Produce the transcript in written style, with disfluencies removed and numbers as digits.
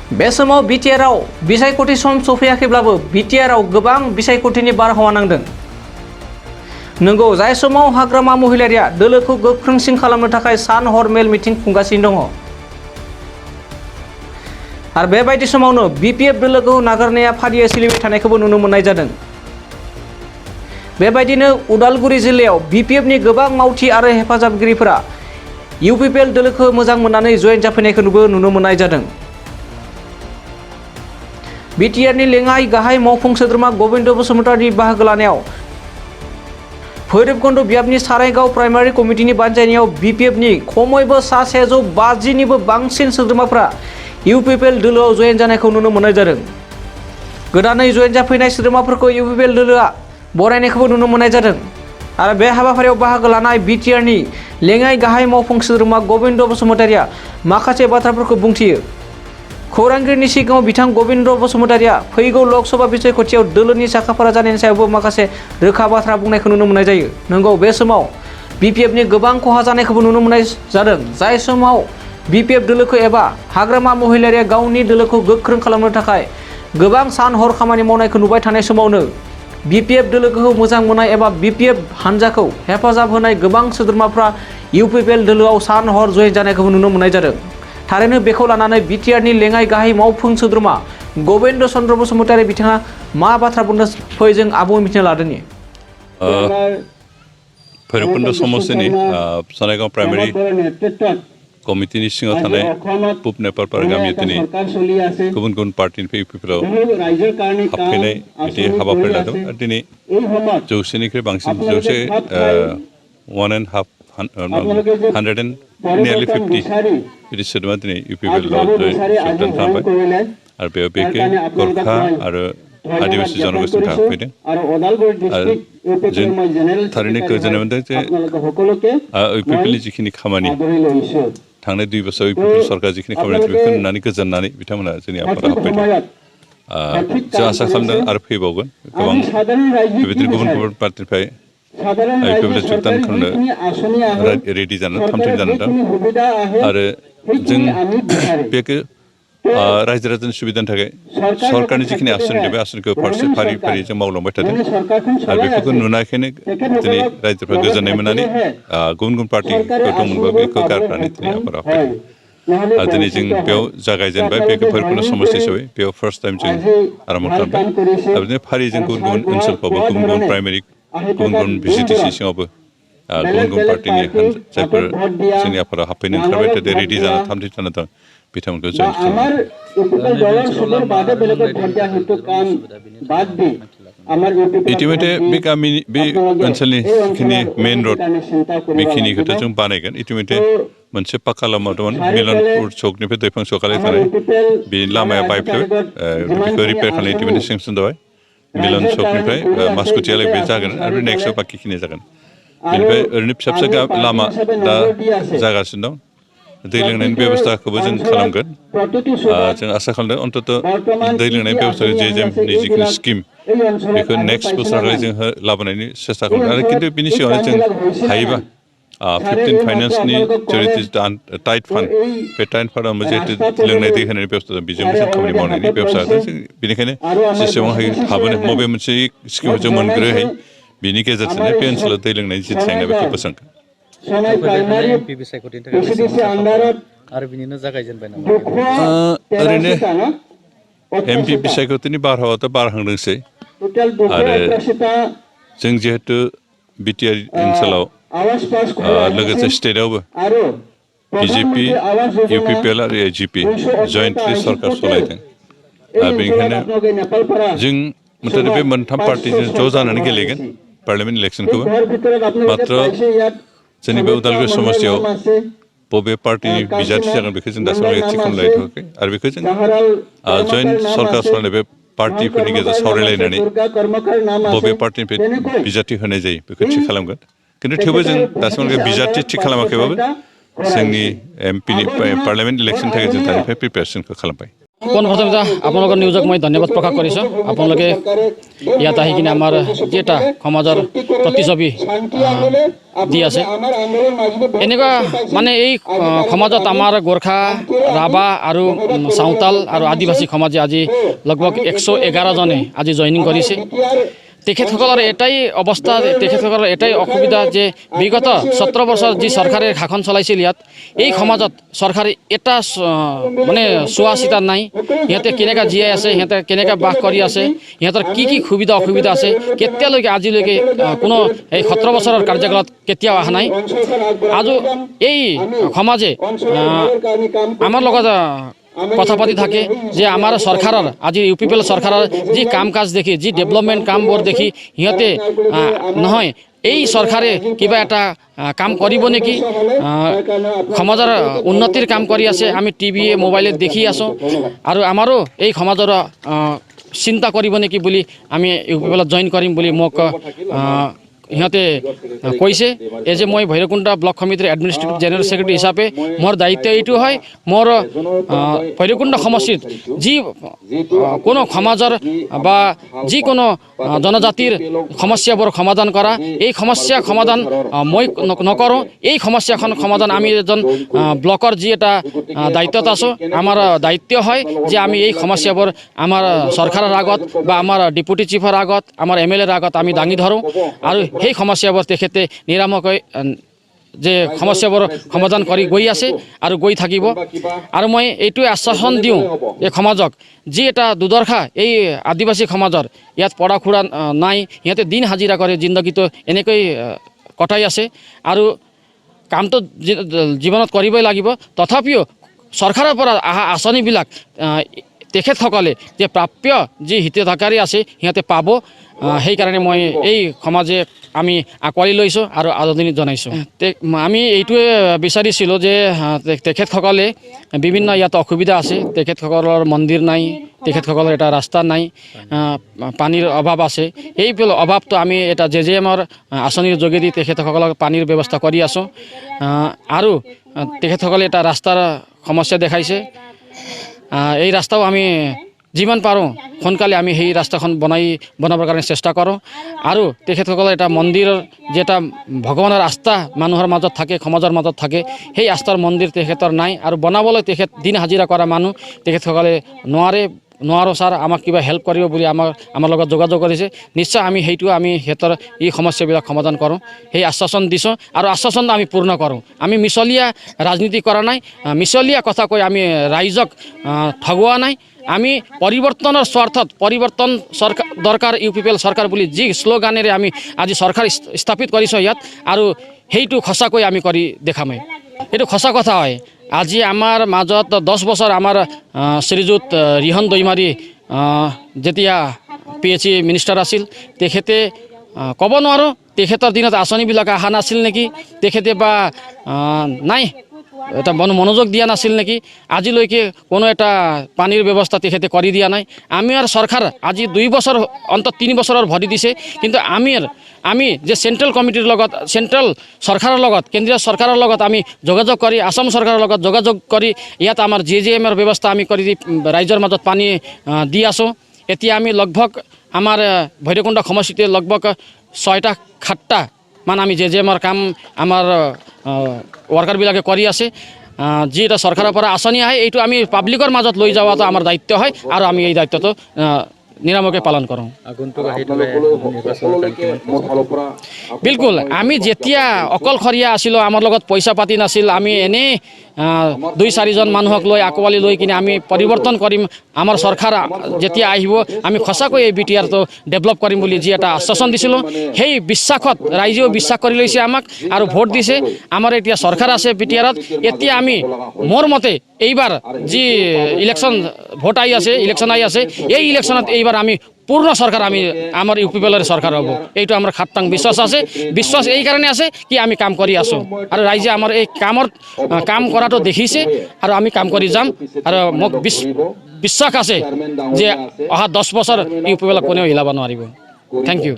बे समाव बिटिआरआव बिसायख'थि सम सफैयाखैब्लाबो बिटिआरआव गोबां बिसायख'थिनि बारहावा नांदों। नंगौ, जाय समाव हाग्रामा महिलारिया दोलोखौ गोख्रोंसिन खालामनो थाखाय सान हर मेल मिटिं खुंगासिनो दङ। आरो बेबायदि समावनो बिपिएफ दोलोखौ नागारनाया फारियै सोलिबाय थानायखौबो नुनो मोननाय जादों। बेबायदिनो उदालगुरि जिल्लायाव बिपिएफनि गोबां मावथि आरो हेफाजाबगिरिफोरा इउपिपिएल दोलोखौ मोजां मोननानै जयेन जाफैनायखौबो नुनो मोननाय जादों। बिटिआरनि लेङाइ गाहाय मावफुं सोद्रोमा गबिन्द बसुमतारी बाहागो लानायाव भैरबकुन्द बियाबनि सारायगाव प्राइमारि कमिटिनि बानजायनायाव बिपिएफनि खमैबो 150निबो बांसिन सोद्रोमाफ्रा इउपिपिएल दोलोआव जयेन जानायखौ नुनो मोननाय जादों। गोदानै जयेन जाफैनाय सोद्रोमाफोरखौ इउपिपिएल दोलोआ बरायनायखौबो नुनो मोननाय जादों। आरो बे हाबाफारियाव बाहागो लानाय बिटिआरनि लेङाइ गाहाय मावफुं सोद्रोमा गबिन्द बसुमतारीया माखासे बाथ्राफोरखौ बुंथियो। खौरांगिरिनि सिगाङाव बिथां गबिन्द बसुमतारीया फैगौ लोकसभा बिसायख'थियाव दोलोनि साखाफारा जानायनि सायावबो माखासे रोखा बाथ्रा बुंनायखौ नुनो मोननाय जायो। नंगौ, बे समाव बिपिएफनि गोबां खहा जानायखौबो नुनो मोननाय जादों। जाय समाव बिपिएफ दोलोखौ एबा हाग्रामा महिलारिया गावनि दोलोखौ गोख्रों खालामनो थाखाय गोबां सान हर खामानि मावनायखौ नुबाय थानाय समावनो बिपिएफ दोलोखौ मोजां मोननाय एबा बिपिएफ हान्जाखौ हेफाजाब होनाय गोबां सोद्रोमाफ्रा इउपिपिएल दोलोआव सान हर जयेन जानायखौबो नुनो मोननाय जादों। थारैनो बेखौ लानानै बिटिआरनि लेङाइ गाहाय मावफुं सोद्रोमा गबिन्द चन्द्र बसुमतारी बिथाङा मा बाथ्रा बुंनो फै जों आबुङै मिथिना लादोंनि। भैरबकुन्द समस्तिनि सारायगाव प्राइमारि कमिटिनि सिङाव थानाय पुब नेपालपारा गामिया दिनै गुबुन गुबुन पार्टिनिफ्राय इउपिपिएलआव हाबफैनाय बिदि हाबाफारि लादों। आरो दिनै 100निख्रुइ बांसिन 150 बिदि सोद्रोमा दिनै इउपिपिएलआव जयेन खालामबाय। आरो बेयाव बेखे गोरखा आरो आदिबासि जनगोष्ठीफ्रा हाबफैदों। आरो जों थारैनो गोजोननाय मोनदों जे इउपिपिएलनि जिखिनि खामानि थांनाय 2 बोसोराव इउपिपिएल सरकार जिखिनि खामानि बेखौ नुनानै गोजोननानै बिथांमोना जोंनि आफादाव हाबफैदों। जों आसा खालामदों आरो फैबावगोन गोबां बेबायदिनो गुबुन गुबुन पार्टिनिफ्राय इउपिपिएलआव जगदान खालामनो रेडि जानानै थाम-थिम जानानै दं। आरो जों बेखौ रायजो राजानि सुबिदानि थाखाय सरकारनि जिखिनि आसनि बे आसनिखौ फारसे फारि फारि जों मावलांबाय थादों। आरो बेफोरखौ नुनायखायनो दिनै रायजोफ्रा गोजोननाय मोननानै गुबुन गुबुन पार्टिफोर दंमोनबो बेखौ गारनानै दिनै आफादाव हाबफैदों। आरो दिनै जों बेयाव जागायजेनबाय बे भैरबकुन्द समस्ति हिसाबै बेयाव फार्स्ट टाइम जों आराम्भ खालामबाय। आरो बिदिनो फारि जों गुबुन गुबुन ओनसोलफ्रावबो गुबुन गुबुन प्राइमारि गुबुन गुबुन भिसिडिसि सिङावबो गुबुन गुबुन पार्टिनि जायफोर जोंनि आफादाव हाबफैनो ओंखारबाय थादों रेडि जाना थाम-थिम जाना दं बिथांमोनखौ जयेन खालामबाय। इतिमধ্যে बे गामिनि बे ओनसोलनि जिखिनि मेइन रड बेखिनिखौथ' जों बानायगोन। इतिमধ্যে मोनसे पाक्का लामा दंमोन मिलनपुर चौकनिफ्राय दैफां चौकालाय थानाय बे लामाया बायफ्लेबाय। बेखौ रिपेयार खालामनाय इतिमধ্যে सेंसन जाबाय। मिलन चौकनिफ्राय मासकुटियालागै बे जागोन आरो नेक्स्टआव बाखिखिनि जागोन। बेनिफ्राय ओरैनो फिसा फिसा लामा दा जागासिनो दं। दै लोंनायनि बेब'स्थाखौबो जों खालामगोन। जों आसा खालामदों अन्तत दै लोंनायनि बेब'स्थाखौ जे जिखिनि स्किम बेखौ नेक्स्ट बोसोरावहाय जों लाबोनायनि सेस्था खालामगोन। आरो खिन्थु बिनि सिगाङावनो जों हायोबा 15 फाइनान्सनि जिहेतु टाइट फान्ड बे टाइट फान्डआव जिहेतु लोंनाय दै होनायनि बेब'स्था दं बेजोंबो जों खामानि मावनायनि बेब'स्था जों बेनिखायनो जेसेबां हायो थाबैनो बबे मोनसे स्किमखौ जों मोनग्रो हायो बिनि गेजेरजोंनो बे ओनसोलाव दै लोंनायनि जि जेंना बेखौ बोस्रांगोन। ओरैनो एमपि बिसायख'थिनि बारहावाथ' बारहांदोंसै। आरो जों जिहेतु बिटिआर ओनसोलाव लोगोसे स्टेटआवबो बिजेपि इउपिपिएल आरो एजिपि जयेन्टलि सरकार सालायदों। बेनिखायनो जों मथथे बे मोनथाम पार्टिजों ज' जानानै गेलेगोन पार्लियामेन्ट इलेक्सनखौबो। मात्र जोंनि बे उदालगुरि समस्तियाव बबे पार्टिनि बिजाथि जागोन बेखौ जों दासिमबो थि खालामलायथ'वाखै। आरो बेखौ जों जयेन्ट सरकार सालायनाय बे पार्टिफोरनि गेजेराव सावरायलायनानै बबे पार्टिनिफ्राय बिजाथि होनाय जायो बेखौ थि खालामगोन। खिन्थु थेवबो जों दासिमबो बिजाथि थि खालामाखैबाबो जोंनि एमपिनि पार्लियामेन्ट इलेक्सननि थाखाय जों दानिफ्राय प्रिपेरेसनखौ खालामबाय। পোনপ্ৰথমে আপোনালোকৰ নিউজক মই ধন্যবাদ প্ৰকাশ কৰিছোঁ। আপোনালোকে ইয়াত আহি কিনে আমাৰ যি এটা সমাজৰ প্ৰতিচ্ছবি দি আছে। এনেকুৱা মানে এই সমাজত আমাৰ গোৰ্খা, ৰাভা আৰু চাওতাল আৰু আদিবাসী সমাজে আজি লগভগ 111জনে আজি জইনিং কৰিছে। তেখেতসকলৰ এটাই অৱস্থা, তেখেতসকলৰ এটাই অসুবিধা যে বিগত 17 বছৰ যি চৰকাৰে শাসন চলাইছিল ইয়াত, এই সমাজত চৰকাৰে এটা মানে চোৱা চিতা নাই। সিহঁতে কেনেকৈ জীয়াই আছে, সিহঁতে কেনেকৈ বাস কৰি আছে, সিহঁতৰ কি কি সুবিধা অসুবিধা আছে, কেতিয়ালৈকে আজিলৈকে কোনো এই 17 বছৰৰ কাৰ্যকালত কেতিয়াও অহা নাই। আৰু এই সমাজে আমাৰ লগত কথা পাতি থাকে যে আমাৰ চৰকাৰৰ আজি UPPL চৰকাৰৰ যি কাম কাজ দেখি, যি ডেভেলপমেণ্ট কামবোৰ দেখি সিহঁতে নহয় এই চৰকাৰে কিবা এটা কাম কৰিব নেকি, সমাজৰ উন্নতিৰ কাম কৰি আছে, আমি টিভিয়ে মোবাইলত দেখি আছোঁ। আৰু আমাৰো এই সমাজৰ চিন্তা কৰিব নেকি বুলি আমি UPPLত জইন কৰিম বুলি মোক সিহঁতে কৈছে। এই যে মই ভৈৰৱকুণ্ড ব্লক সমিতিৰ এডমিনিষ্ট্ৰেটিভ জেনেৰেল ছেক্ৰেটাৰী হিচাপে মোৰ দায়িত্ব এইটো হয়, মোৰ ভৈৰৱকুণ্ড সমষ্টিত যি কোনো সমাজৰ বা যিকোনো জনজাতিৰ সমস্যাবোৰ সমাধান কৰা, এই সমস্যা সমাধান মই নকৰোঁ। এই সমস্যাখন সমাধান আমি এজন ব্লকৰ যি এটা দায়িত্বত আছোঁ, আমাৰ দায়িত্ব হয় যে আমি এই সমস্যাবোৰ আমাৰ চৰকাৰৰ আগত বা আমাৰ ডেপুটি চিফৰ আগত, আমাৰ MLAৰ আগত আমি দাঙি ধৰোঁ। আৰু সেই সমস্যাবোৰ তেখেতে নিৰাময়কৈ যে সমস্যাবোৰ সমাধান কৰি গৈ আছে আৰু গৈ থাকিব। আৰু মই এইটোৱে আশ্বাসন দিওঁ এই সমাজক, যি এটা দুৰ্দশা এই আদিবাসী সমাজৰ, ইয়াত পঢ়া শুনা নাই, সিহঁতে দিন হাজিৰা কৰে, জিন্দগীটো এনেকৈ কটাই আছে আৰু কামটো জীৱনত কৰিবই লাগিব। তথাপিও চৰকাৰৰ পৰা অহা আঁচনিবিলাক তেখেতসকলে যে প্ৰাপ্য যি হিতাধিকাৰী আছে সিহঁতে পাব। সেইকাৰণে মই এই সমাজে আমি আঁকোৱালি লৈছোঁ আৰু আদৰণি জনাইছোঁ। আমি এইটোৱে বিচাৰিছিলোঁ যে তেখেতসকলে বিভিন্ন ইয়াত অসুবিধা আছে, তেখেতসকলৰ মন্দিৰ নাই, তেখেতসকলৰ এটা ৰাস্তা নাই, পানীৰ অভাৱ আছে। এই অভাৱটো আমি এটা JJMৰ আঁচনিৰ যোগেদি তেখেতসকলক পানীৰ ব্যৱস্থা কৰি আছোঁ। আৰু তেখেতসকলে এটা ৰাস্তাৰ সমস্যা দেখাইছে। এই ৰাস্তাও আমি যিমান পাৰোঁ সোনকালে আমি সেই ৰাস্তাখন বনাবৰ কাৰণে চেষ্টা কৰোঁ। আৰু তেখেতসকলে এটা মন্দিৰৰ যে এটা ভগৱানৰ আস্থা মানুহৰ মাজত থাকে, সমাজৰ মাজত থাকে, সেই আস্থাৰ মন্দিৰ তেখেতৰ নাই। আৰু বনাবলৈ তেখেত দিন হাজিৰা কৰা মানুহ, তেখেতসকলে নোৱাৰোঁ ছাৰ, আমাক কিবা হেল্প কৰিব বুলি আমাৰ লগত যোগাযোগ কৰিছে। নিশ্চয় আমি সিহঁতৰ এই সমস্যাবিলাক সমাধান কৰোঁ, সেই আশ্বাসন দিছোঁ আৰু আশ্বাসন আমি পূৰ্ণ কৰোঁ। আমি মিছলীয়া ৰাজনীতি কৰা নাই, মিছলীয়া কথা কৈ আমি ৰাইজক ঠগোৱা নাই। আমি পৰিৱৰ্তনৰ স্বাৰ্থত, পৰিৱৰ্তন চৰকাৰ দৰকাৰ UPPL চৰকাৰ বুলি যি শ্লোগানেৰে আমি আজি চৰকাৰ স্থাপিত কৰিছোঁ ইয়াত, আৰু সেইটো সঁচাকৈ আমি কৰি দেখামেই। এইটো সঁচা কথা হয়। আজি আমাৰ মাজত 10 বছৰ আমাৰ শ্ৰীযুত ৰিহন দৈমাৰী যেতিয়া PHE মিনিষ্টাৰ আছিল, তেখেতে ক'ব নোৱাৰোঁ তেখেতৰ দিনত আঁচনিবিলাক অহা নাছিল নেকি, তেখেতে বা নাই এটা মনোযোগ দিয়া নাছিল নেকি, আজিলৈকে কোনো এটা পানীৰ ব্যৱস্থা তেখেতে কৰি দিয়া নাই। আমাৰ চৰকাৰ আজি 2 বছৰ অন্তত 3 বছৰৰ ভৰি দিছে, কিন্তু আমি যে চেণ্ট্ৰেল কমিটিৰ লগত, চেণ্ট্ৰেল চৰকাৰৰ লগত, কেন্দ্ৰীয় চৰকাৰৰ লগত আমি যোগাযোগ কৰি, আসাম চৰকাৰৰ লগত যোগাযোগ কৰি ইয়াত আমাৰ JJMৰ ব্যৱস্থা আমি কৰি ৰাইজৰ মাজত পানী দি আছোঁ। এতিয়া আমি লগভগ আমাৰ ভৈৰৱকুণ্ড সমষ্টিতে লগভগ 6টা-7টা মান আমি JJMৰ কাম আমাৰ ৱৰ্কাৰবিলাকে কৰি আছে। যি এটা চৰকাৰৰ পৰা আঁচনি আহে, এইটো আমি পাব্লিকৰ মাজত লৈ যোৱাটো আমাৰ দায়িত্ব হয় আৰু আমি এই দায়িত্বটো নিৰাময়কৈ পালন কৰোঁ। বিলকুল আমি যেতিয়া অকলশৰীয়া আছিলোঁ, আমাৰ লগত পইচা পাতি নাছিল, আমি এনেই 2-4জন মানুহক লৈ আঁকোৱালি লৈ কিনে আমি পৰিৱৰ্তন কৰিম, আমাৰ চৰকাৰ যেতিয়া আহিব আমি সঁচাকৈ এই BTRটো ডেভেলপ কৰিম বুলি যি এটা আশ্বাসন দিছিলোঁ, সেই বিশ্বাসত ৰাইজেও বিশ্বাস কৰি লৈছে আমাক আৰু ভোট দিছে। আমাৰ এতিয়া চৰকাৰ আছে BTRত। এতিয়া আমি মোৰ মতে এইবাৰ যি ইলেকশ্যন আহি আছে, এই ইলেকশ্যনত এইবাৰ আমি পূৰ্ণ চৰকাৰ আমাৰ UPPLৰ চৰকাৰ হ'ব, এইটো আমাৰ খাটাং বিশ্বাস আছে। বিশ্বাস এই কাৰণে আছে কি আমি কাম কৰি আছোঁ আৰু ৰাইজে আমাৰ এই কাম কৰাটো দেখিছে আৰু আমি কাম কৰি যাম। আৰু মোক বিশ্বাস আছে যে অহা 10 বছৰ UPPLক কোনেও হিলাব নোৱাৰিব। Thank U.